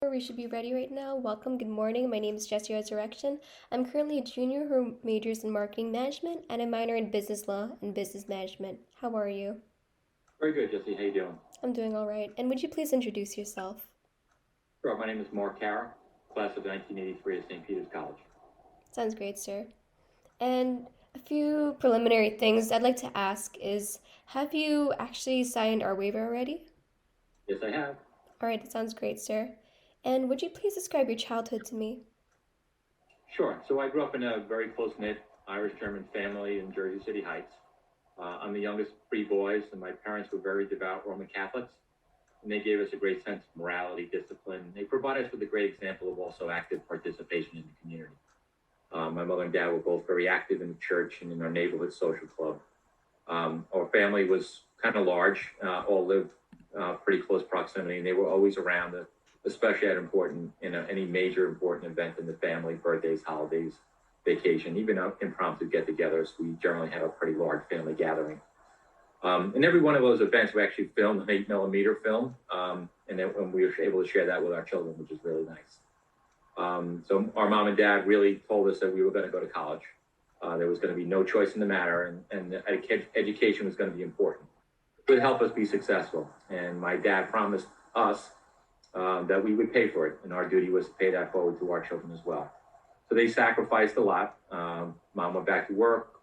We should be ready right now. Welcome, good morning. My name is Jessie Resurrection. I'm currently a junior who majors in marketing management and a minor in business law and business management. How are you? Very good, Jesse. How you doing? I'm doing all right. And would you please introduce yourself? Sure. My name is Mark Kahrer, class of 1983 at St. Peter's College. Sounds great, sir. And a few preliminary things I'd like to ask is, have you actually signed our waiver already? Yes, I have. All right, that sounds great, sir. And would you please describe your childhood to me? Sure. So I grew up in a very close-knit Irish-German family in Jersey City Heights. I'm the youngest of three boys, and my parents were very devout Roman Catholics, and they gave us a great sense of morality, discipline. They provided us with a great example of also active participation in the community. My mother and dad were both very active in the church and in our neighborhood social club. Our family was kind of large, all lived pretty close proximity, and they were always around, especially at any major important event in the family, birthdays, holidays, vacation, even impromptu get-togethers. We generally had a pretty large family gathering. And every one of those events, we actually filmed an 8mm film, and then we were able to share that with our children, which is really nice. So our mom and dad really told us that we were going to go to college. There was going to be no choice in the matter, and education was going to be important. It would help us be successful. And my dad promised us that we would pay for it, and our duty was to pay that forward to our children as well. So they sacrificed a lot. Mom went back to work.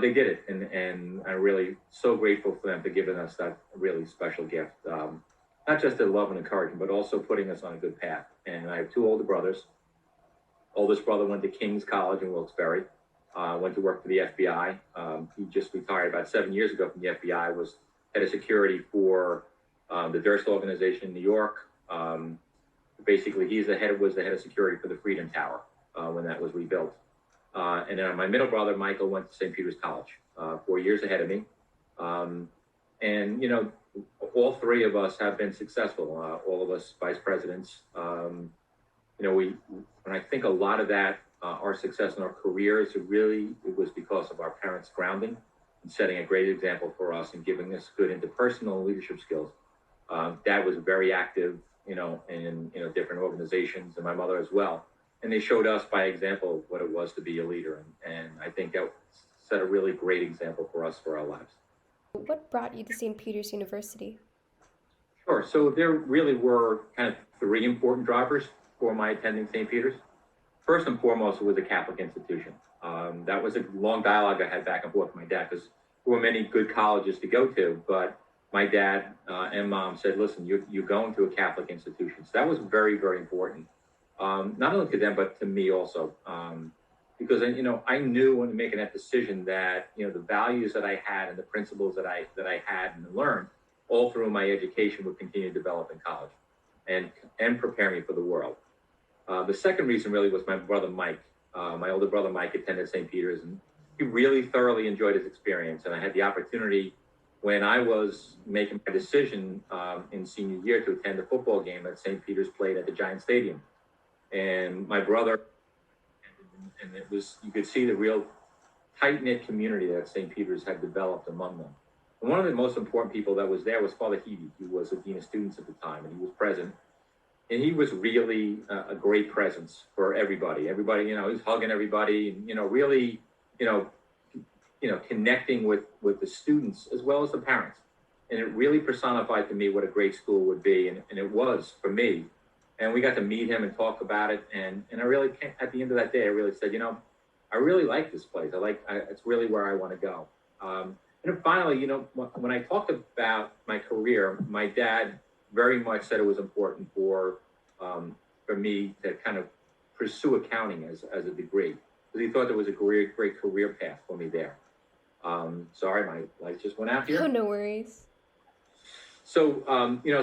They did it, and I'm really so grateful for them for giving us that really special gift. Not just the love and encouragement, but also putting us on a good path. And I have two older brothers. Oldest brother went to King's College in Wilkes-Barre, went to work for the FBI. He just retired about 7 years ago from the FBI, was head of security for the Durst organization in New York. Basically, was the head of security for the Freedom Tower when that was rebuilt. And then my middle brother, Michael, went to St. Peter's College, 4 years ahead of me. And, all three of us have been successful, all of us vice presidents. And I think a lot of that, our success in our careers, it was because of our parents' grounding and setting a great example for us and giving us good interpersonal leadership skills. Dad was very active, in different organizations, and my mother as well. And they showed us by example what it was to be a leader. And I think that set a really great example for us for our lives. What brought you to St. Peter's University? Sure. So there really were kind of three important drivers for my attending St. Peter's. First and foremost, it was a Catholic institution. That was a long dialogue I had back and forth with my dad, because there were many good colleges to go to, but my dad and mom said, listen, you're going to a Catholic institution. So that was very, very important, not only to them, but to me also. Because I knew when making that decision that the values that I had and the principles that I had and learned all through my education would continue to develop in college and prepare me for the world. The second reason really was my brother Mike. My older brother Mike attended St. Peter's, and he really thoroughly enjoyed his experience. And I had the opportunity when I was making my decision in senior year to attend a football game that St. Peter's played at the Giant Stadium. And my brother, and you could see the real tight-knit community that St. Peter's had developed among them. And one of the most important people that was there was Father Heedy, who was the dean of students at the time, and he was present. And he was really a great presence for everybody. Everybody, he was hugging everybody, and really, connecting with the students as well as the parents. And it really personified to me what a great school would be, and it was for me. And we got to meet him and talk about it. And I really, at the end of that day, I really said, I really like this place. It's really where I want to go. And then finally, when I talked about my career, my dad very much said it was important for me to kind of pursue accounting as a degree, because he thought there was a great career path for me there. Sorry, my lights just went out here. Oh, no worries. So,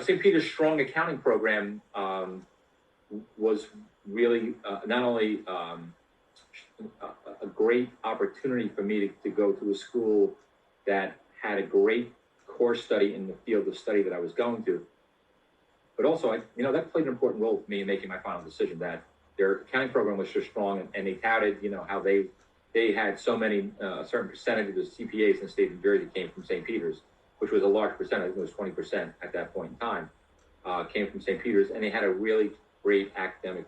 St. Peter's strong accounting program was really not only a great opportunity for me to go to a school that had a great course study in the field of study that I was going to, but also, that played an important role for me in making my final decision that their accounting program was so strong, and they touted, how they had so many, a certain percentage of the CPAs in the state of New Jersey came from St. Peter's, which was a large percentage. It was 20% at that point in time, came from St. Peter's, and they had a really great academic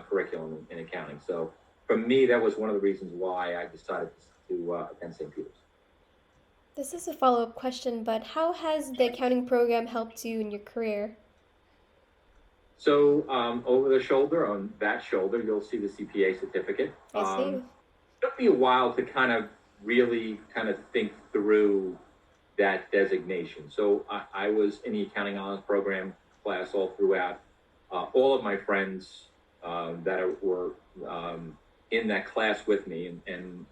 curriculum in accounting. So for me, that was one of the reasons why I decided to attend St. Peter's. This is a follow-up question, but how has the accounting program helped you in your career? So over the shoulder, on that shoulder, you'll see the CPA certificate. I see. It took me a while to kind of really kind of think through that designation. So I was in the accounting honors program class all throughout. All of my friends that were in that class with me, and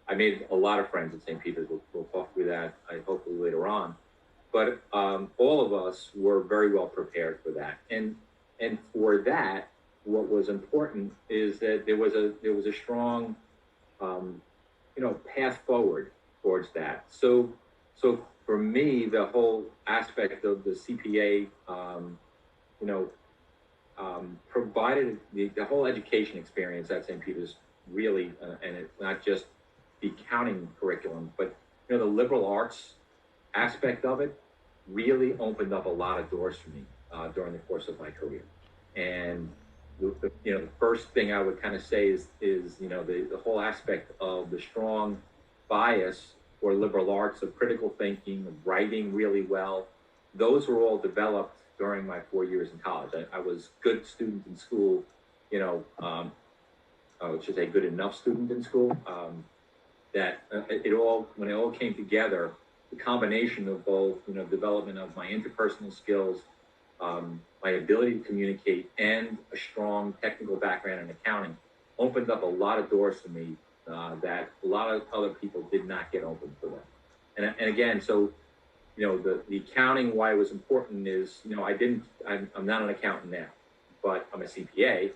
I made a lot of friends at St. Peter's. We'll talk through that, hopefully later on. But all of us were very well prepared for that, and for that, what was important is that there was a strong, path forward towards that. So for me, the whole aspect of the CPA, provided the whole education experience at St. Peter's really, and it's not just the accounting curriculum, but the liberal arts aspect of it really opened up a lot of doors for me during the course of my career. And the first thing I would kind of say is the whole aspect of the strong bias for liberal arts, of critical thinking, of writing really well. Those were all developed during my 4 years in college. I was a good student in school, I should say good enough student in school, that when it all came together, the combination of both, development of my interpersonal skills, my ability to communicate, and a strong technical background in accounting opened up a lot of doors for me that a lot of other people did not get open for them. And again, so, the accounting, why it was important is, I'm not an accountant now, but I'm a CPA,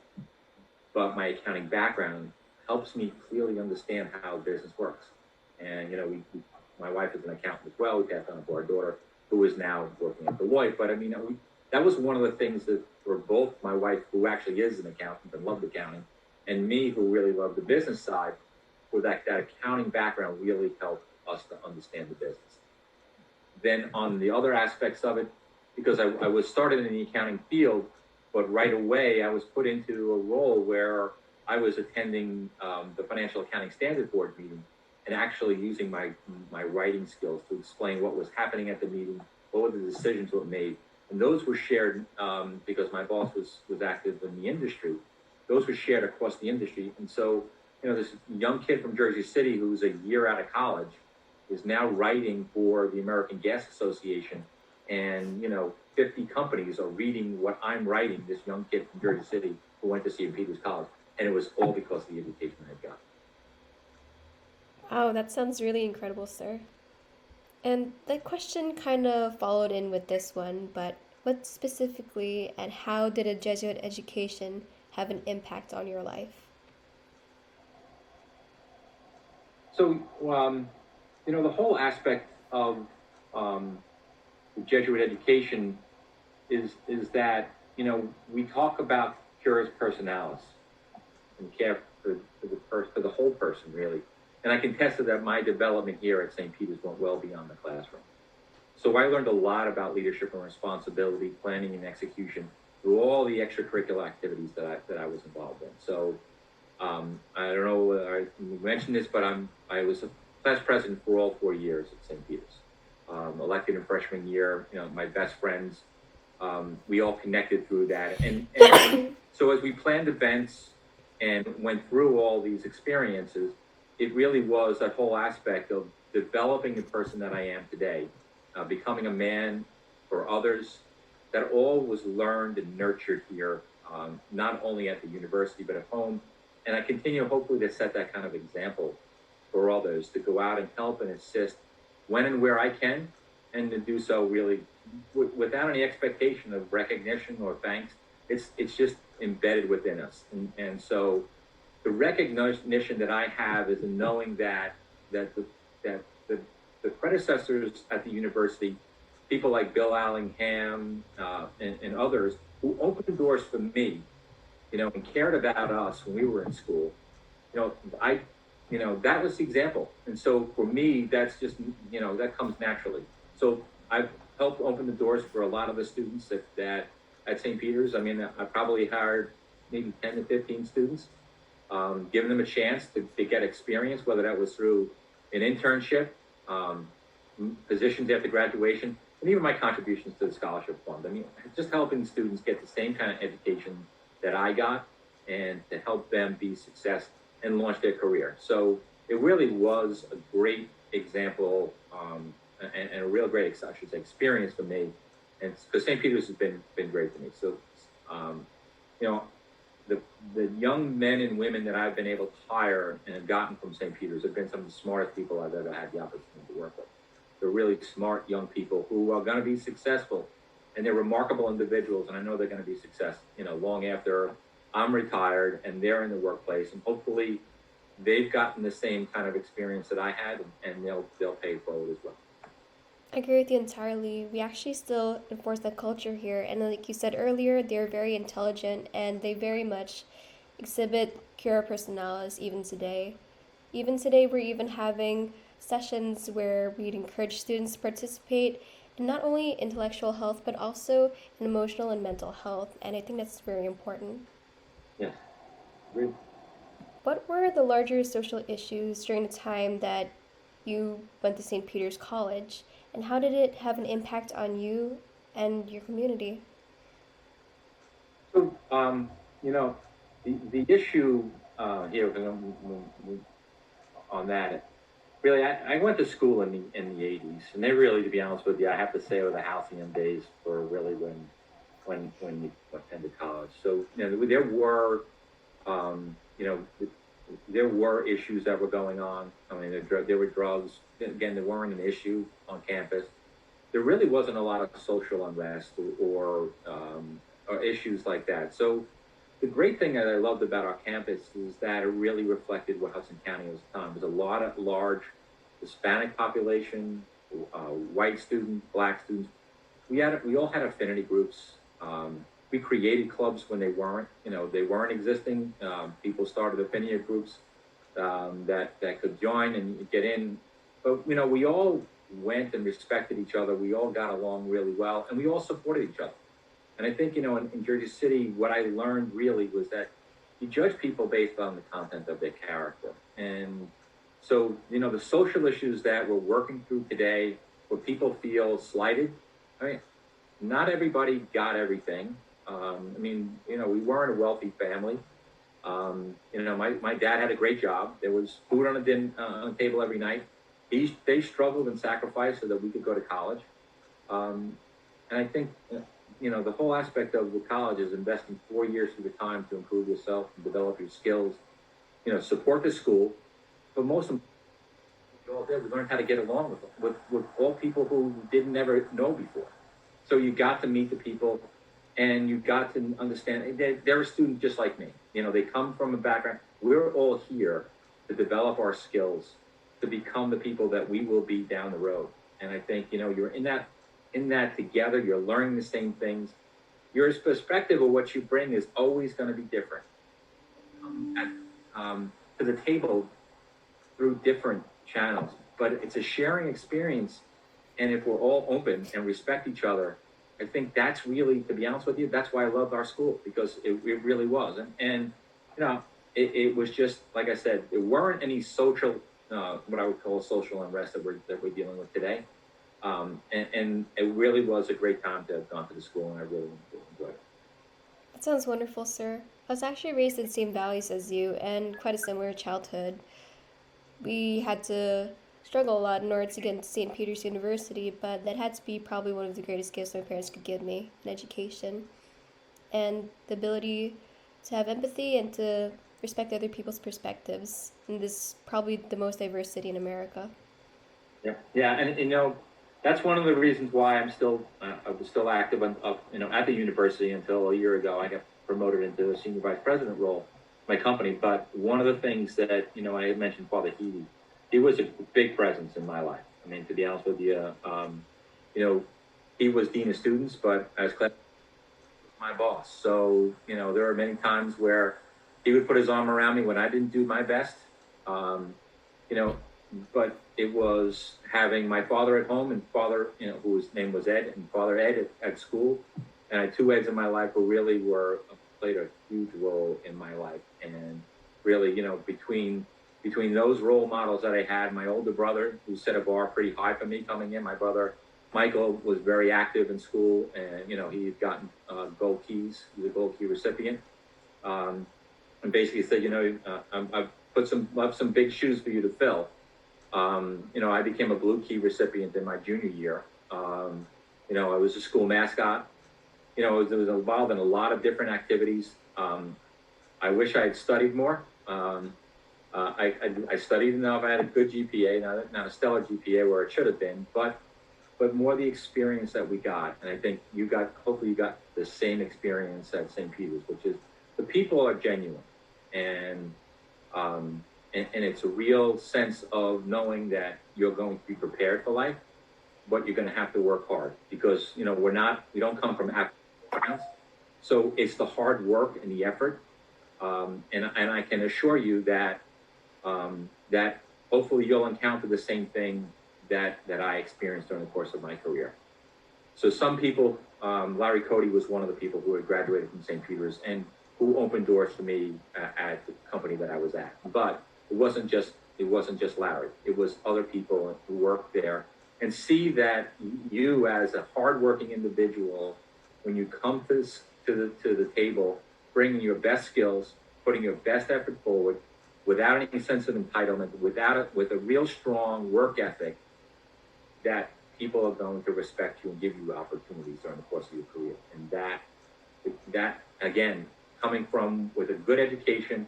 but my accounting background helps me clearly understand how business works. And, my wife is an accountant as well. We passed on to our daughter, who is now working at Deloitte. But that was one of the things that for both my wife, who actually is an accountant and loved accounting, and me, who really loved the business side, for that accounting background really helped us to understand the business. Then on the other aspects of it, because I was started in the accounting field, but right away I was put into a role where I was attending the Financial Accounting Standard Board meeting and actually using my writing skills to explain what was happening at the meeting, what were the decisions that were made. And those were shared because my boss was active in the industry. Those were shared across the industry. And so, this young kid from Jersey City who's a year out of college is now writing for the American Gas Association. And, 50 companies are reading what I'm writing, this young kid from Jersey City who went to St. Peter's College. And it was all because of the education I got. Wow, that sounds really incredible, sir. And that question kind of followed in with this one, but what specifically and how did a Jesuit education have an impact on your life? So, the whole aspect of the Jesuit education is that, we talk about curus personalis and care for the whole person, really. And I can attest to that my development here at St. Peter's went well beyond the classroom. So I learned a lot about leadership and responsibility, planning and execution through all the extracurricular activities that I was involved in. So I don't know whether I mentioned this, but I was a class president for all 4 years at St. Peter's. Elected in freshman year, my best friends, we all connected through that. And so as we planned events and went through all these experiences, it really was that whole aspect of developing the person that I am today, becoming a man for others. That all was learned and nurtured here, not only at the university, but at home. And I continue, hopefully, to set that kind of example for others, to go out and help and assist when and where I can, and to do so really without any expectation of recognition or thanks. It's just embedded within us. And so the recognition that I have is in knowing that the predecessors at the university, people like Bill Allingham and others, who opened the doors for me, and cared about us when we were in school, that was the example. And so for me, that's just, that comes naturally. So I've helped open the doors for a lot of the students that at St. Peter's. I mean, I probably hired maybe 10 to 15 students, giving them a chance to get experience, whether that was through an internship, um, positions after graduation, and even my contributions to the scholarship fund. I mean, just helping students get the same kind of education that I got and to help them be success and launch their career. So it really was a great example and a real great, I should say, experience for me. And because St. Peter's has been great to me. So, you know, the young men and women that I've been able to hire and have gotten from St. Peter's have been some of the smartest people I've ever had the opportunity to work with. They're really smart young people who are going to be successful, and they're remarkable individuals. And I know they're going to be success, long after I'm retired and they're in the workplace, and hopefully they've gotten the same kind of experience that I had, and they'll pay it forward as well. I agree with you entirely. We actually still enforce that culture here, and like you said earlier, they're very intelligent and they very much exhibit cura personalis even today. Even today, we're even having sessions where we'd encourage students to participate in not only intellectual health but also in emotional and mental health, and I think that's very important. Yes, agreed. What were the larger social issues during the time that you went to St. Peter's College, and how did it have an impact on you and your community? So, the issue here on that, really, I went to school in the 80s, and they really, to be honest with you, I have to say, were the halcyon days for really when you attended college. So, there were, there were issues that were going on. I mean, there were drugs. Again, there weren't an issue on campus. There really wasn't a lot of social unrest or issues like that. So the great thing that I loved about our campus is that it really reflected what Hudson County was at the time. There was a lot of large Hispanic population, white students, black students. We all had affinity groups. We created clubs when they weren't existing. People started affinity groups that could join and get in. But we all went and respected each other. We all got along really well, and we all supported each other. And I think in Jersey City, what I learned really was that you judge people based on the content of their character. And so the social issues that we're working through today, where people feel slighted. I mean, not everybody got everything. We weren't a wealthy family. My dad had a great job. There was food on the table every night. They struggled and sacrificed so that we could go to college. And I think, the whole aspect of the college is investing 4 years of your time to improve yourself and develop your skills, support the school. But most importantly, we learned how to get along with all people who didn't ever know before. So you got to meet the people, and you got to understand they're a student just like me. They come from a background. We're all here to develop our skills to become the people that we will be down the road. And I think you're in that together. You're learning the same things. Your perspective of what you bring is always going to be different to the table through different channels. But it's a sharing experience, and if we're all open and respect each other, I think that's really, to be honest with you, that's why I loved our school, because it really was. And it was just, like I said, there weren't any social, what I would call social unrest that we're dealing with today. And it really was a great time to have gone to the school, and I really enjoyed it. That sounds wonderful, sir. I was actually raised in the same values as you and quite a similar childhood. We had to struggle a lot in order to get into St. Peter's University, but that had to be probably one of the greatest gifts my parents could give me, an education and the ability to have empathy and to respect other people's perspectives in this probably the most diverse city in America. Yeah, and that's one of the reasons why I was still active at the university until a year ago. I got promoted into the senior vice president role, my company. But one of the things that I had mentioned, Father Heedy, he was a big presence in my life. I mean, to be honest with you, he was dean of students, but as my boss. So there were many times where he would put his arm around me when I didn't do my best. But it was having my father at home and father, whose name was Ed, and Father Ed at school. And I had two Eds in my life who really played a huge role in my life. And really, between those role models that I had, my older brother, who set a bar pretty high for me coming in, my brother Michael was very active in school, and he had gotten gold keys. He was a gold key recipient, and basically said, I've left some big shoes for you to fill. I became a blue key recipient in my junior year. I was a school mascot. I was involved in a lot of different activities. I wish I had studied more. I studied enough. I had a good GPA, not a stellar GPA where it should have been, but more the experience that we got. And I think hopefully you got the same experience at St. Peter's, which is the people are genuine. And it's a real sense of knowing that you're going to be prepared for life, but you're going to have to work hard because, we don't come from backgrounds. So it's the hard work and the effort. And I can assure you that hopefully you'll encounter the same thing that I experienced during the course of my career. So some people, Larry Cody was one of the people who had graduated from St. Peter's and who opened doors for me at the company that I was at. But it wasn't just Larry. It was other people who worked there, and see that you as a hardworking individual, when you come to the table, bringing your best skills, putting your best effort forward, without any sense of entitlement, with a real strong work ethic, that people are going to respect you and give you opportunities during the course of your career. And that again, coming from with a good education,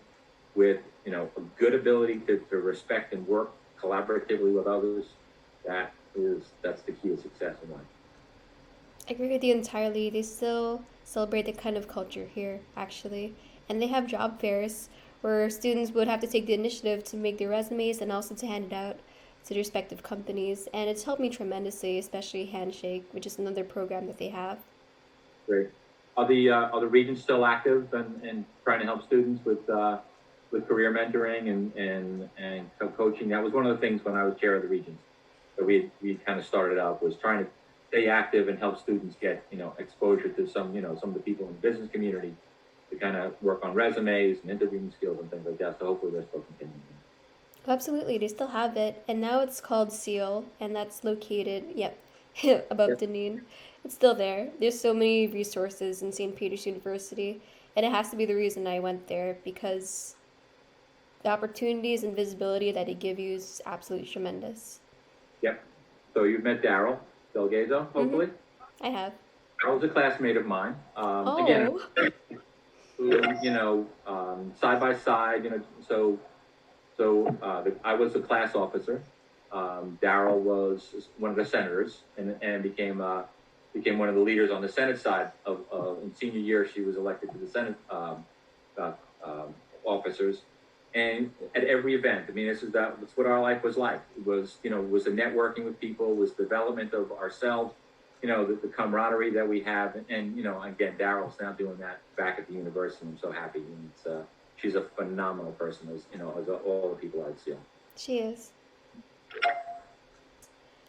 with a good ability to respect and work collaboratively with others, that's the key to success in life. I agree with you entirely. They still celebrate the kind of culture here, actually. And they have job fairs where students would have to take the initiative to make their resumes and also to hand it out to their respective companies. And it's helped me tremendously, especially Handshake, which is another program that they have. Great. Are the regions still active and trying to help students with career mentoring and coaching? That was one of the things when I was chair of the regions that we kind of started out, was trying to stay active and help students get exposure to some of the people in the business community to kind of work on resumes and interviewing skills and things like that. So hopefully they're still continuing. Absolutely, they still have it, and now it's called SEAL, and that's located, above Dunedin. It's still there. There's so many resources in St. Peter's University, and it has to be the reason I went there, because the opportunities and visibility that it gives you is absolutely tremendous. Yep. So you've met Daryl Delgado, hopefully? I have. Daryl's a classmate of mine. Again, side by side, I was a class officer. Daryl was one of the senators and became one of the leaders on the Senate side in senior year. She was elected to the Senate officers, and at every event. I mean, that's what our life was like. It was was the networking with people, was development of ourselves. The camaraderie that we have, and again, Daryl's now doing that back at the university. I'm so happy, and she's a phenomenal person, as all the people I'd see. She is.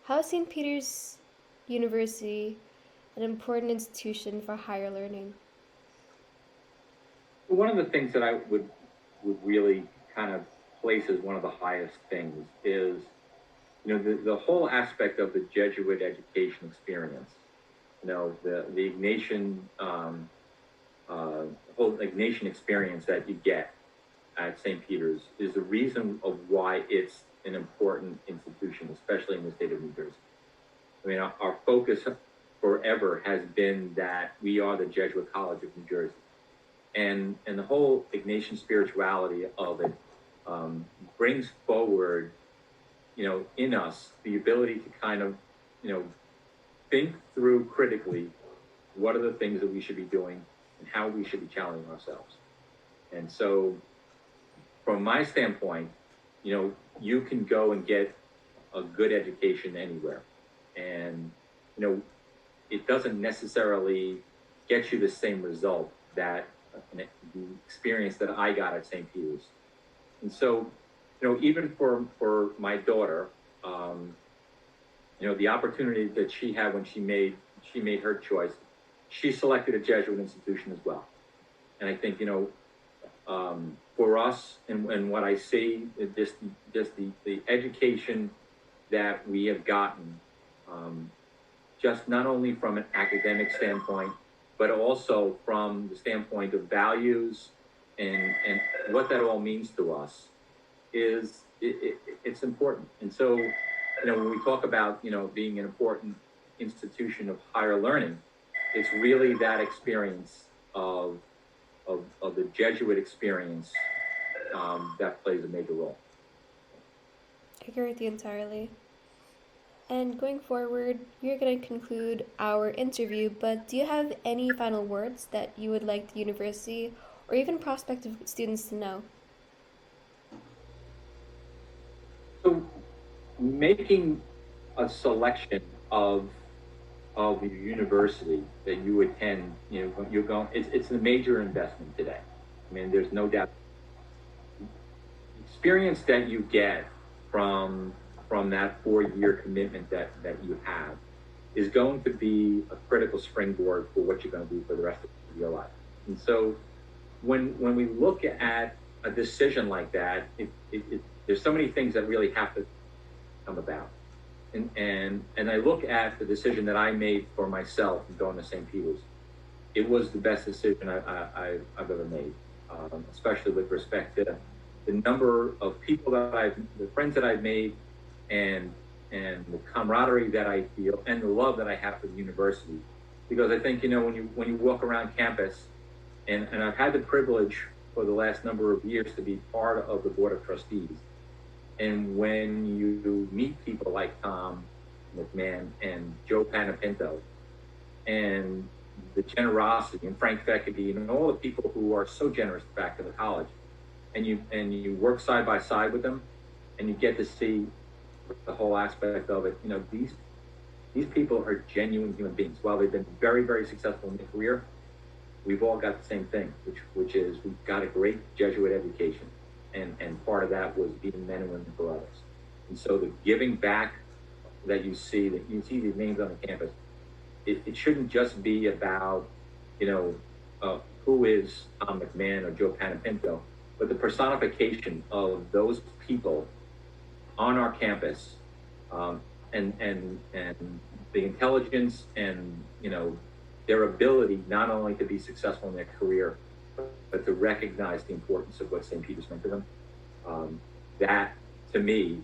How is St. Peter's University an important institution for higher learning? One of the things that I would really kind of place as one of the highest things is the whole aspect of the Jesuit education experience. The Ignatian whole Ignatian experience that you get at St. Peter's is the reason of why it's an important institution, especially in the state of New Jersey. I mean, our focus forever has been that we are the Jesuit College of New Jersey, and the whole Ignatian spirituality of it brings forward, in us the ability to kind of, think through critically what are the things that we should be doing and how we should be challenging ourselves. And so, from my standpoint, you can go and get a good education anywhere, and it doesn't necessarily get you the same result that the experience that I got at St. Peter's. And so, even for my daughter, the opportunity that she had when she made her choice, she selected a Jesuit institution as well. And I think, for us and what I see, just the education that we have gotten, just not only from an academic standpoint, but also from the standpoint of values and what that all means to us is it's important. And so, when we talk about, being an important institution of higher learning, it's really that experience of the Jesuit experience that plays a major role. I agree with you entirely. And going forward, we're going to conclude our interview, but do you have any final words that you would like the university or even prospective students to know? So, making a selection of your university that you attend, you're going. It's a major investment today. I mean, there's no doubt. The experience that you get from that 4-year commitment that you have is going to be a critical springboard for what you're going to do for the rest of your life. And so, when we look at a decision like that, there's so many things that really have to come about. And I look at the decision that I made for myself going to St. Peter's. It was the best decision I've ever made, especially with respect to the number of people the friends that I've made, and the camaraderie that I feel, and the love that I have for the university. Because I think, when you walk around campus, and I've had the privilege for the last number of years to be part of the Board of Trustees. And when you meet people like Tom McMahon and Joe Panapinto, and the generosity, and Frank Feckedy, and all the people who are so generous back to the college, and you work side by side with them, and you get to see the whole aspect of it. These people are genuine human beings. While they've been very, very successful in their career, we've all got the same thing, which is we've got a great Jesuit education. And part of that was being men and women for others. And so the giving back that you see these names on the campus, it shouldn't just be about, who is Tom McMahon or Joe Panapinto, but the personification of those people on our campus, and the intelligence and, their ability not only to be successful in their career, but to recognize the importance of what St. Peter's meant to them. That, to me,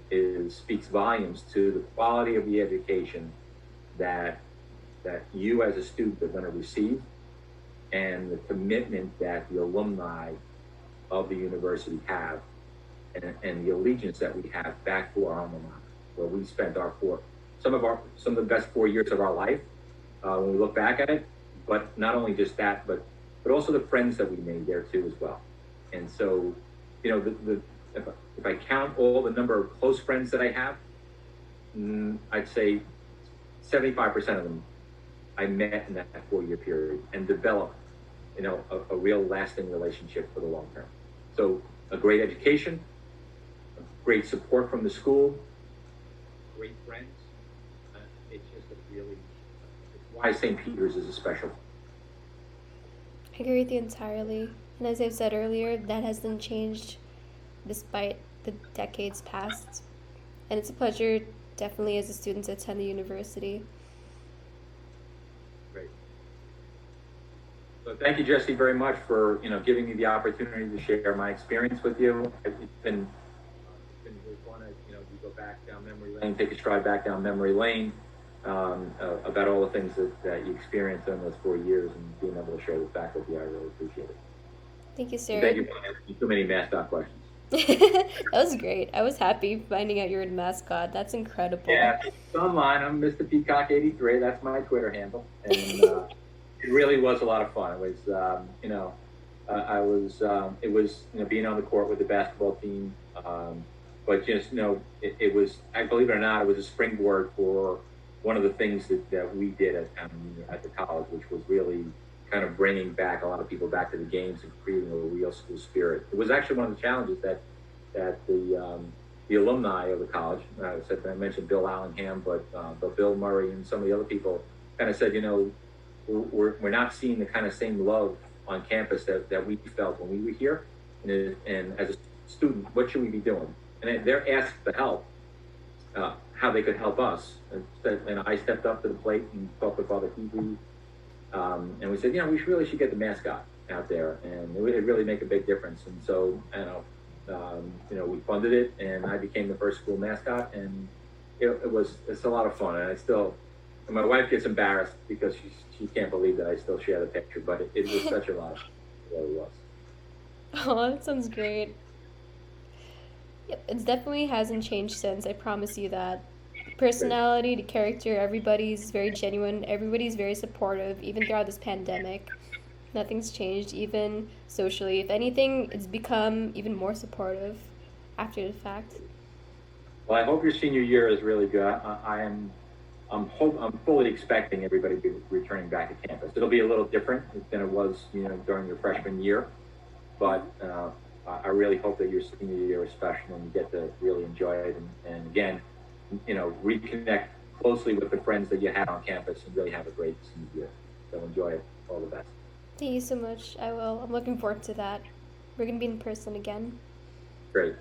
speaks volumes to the quality of the education that you as a student are going to receive, and the commitment that the alumni of the university have, and the allegiance that we have back to our alma mater, where we spent some of the best 4 years of our life when we look back at it. But not only just that, but also the friends that we made there too as well. And so, if I count all the number of close friends that I have, I'd say 75% of them I met in that 4-year period and developed, a real lasting relationship for the long term. So a great education, a great support from the school, great friends. It's just why St. Peter's is a special. I agree with you entirely. And as I've said earlier, that hasn't changed despite the decades past. And it's a pleasure, definitely, as a student to attend the university. Great. So thank you, Jesse, very much for giving me the opportunity to share my experience with you. It's been really fun. We go back down memory lane, take a stride back down memory lane. About all the things that you experienced in those 4 years, and being able to share this back with you, I really appreciate it. Thank you, sir. And thank you for asking too many mascot questions. That was great. I was happy finding out you're a mascot. That's incredible. Yeah, it's online. I'm Mr. Peacock 83. That's my Twitter handle, and it really was a lot of fun. It was, it was being on the court with the basketball team, but just it was. I believe it or not, it was a springboard for one of the things that we did at the college, which was really kind of bringing back a lot of people back to the games and creating a real school spirit. It was actually one of the challenges that the alumni of the college, I mentioned Bill Allingham, but Bill Murray and some of the other people kind of said, we're not seeing the kind of same love on campus that we felt when we were here. And as a student, what should we be doing? And they're asked for help, how they could help us. And I stepped up to the plate and talked with Father Hebrew, and we said, we really should get the mascot out there, and it would really make a big difference. And so, we funded it, and I became the first school mascot, and it's a lot of fun. And my wife gets embarrassed because she can't believe that I still share the picture, but it was such a lot of fun. It really was. Oh, that sounds great. Yep, it definitely hasn't changed since, I promise you that. The Great. personality, the character, everybody's very genuine, everybody's very supportive, even throughout this pandemic. Nothing's changed, even socially. If anything, it's become even more supportive after the fact. Well, I hope your senior year is really good. I'm fully expecting everybody to be returning back to campus. It'll be a little different than it was, during your freshman year, but I really hope that your senior year is special and you get to really enjoy it. And again, reconnect closely with the friends that you had on campus and really have a great senior year. So enjoy it. All the best. Thank you so much. I will. I'm looking forward to that. We're going to be in person again. Great.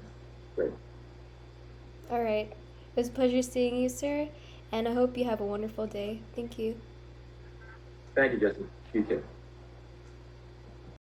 Great. All right. It was a pleasure seeing you, sir, and I hope you have a wonderful day. Thank you. Thank you, Justin. You too.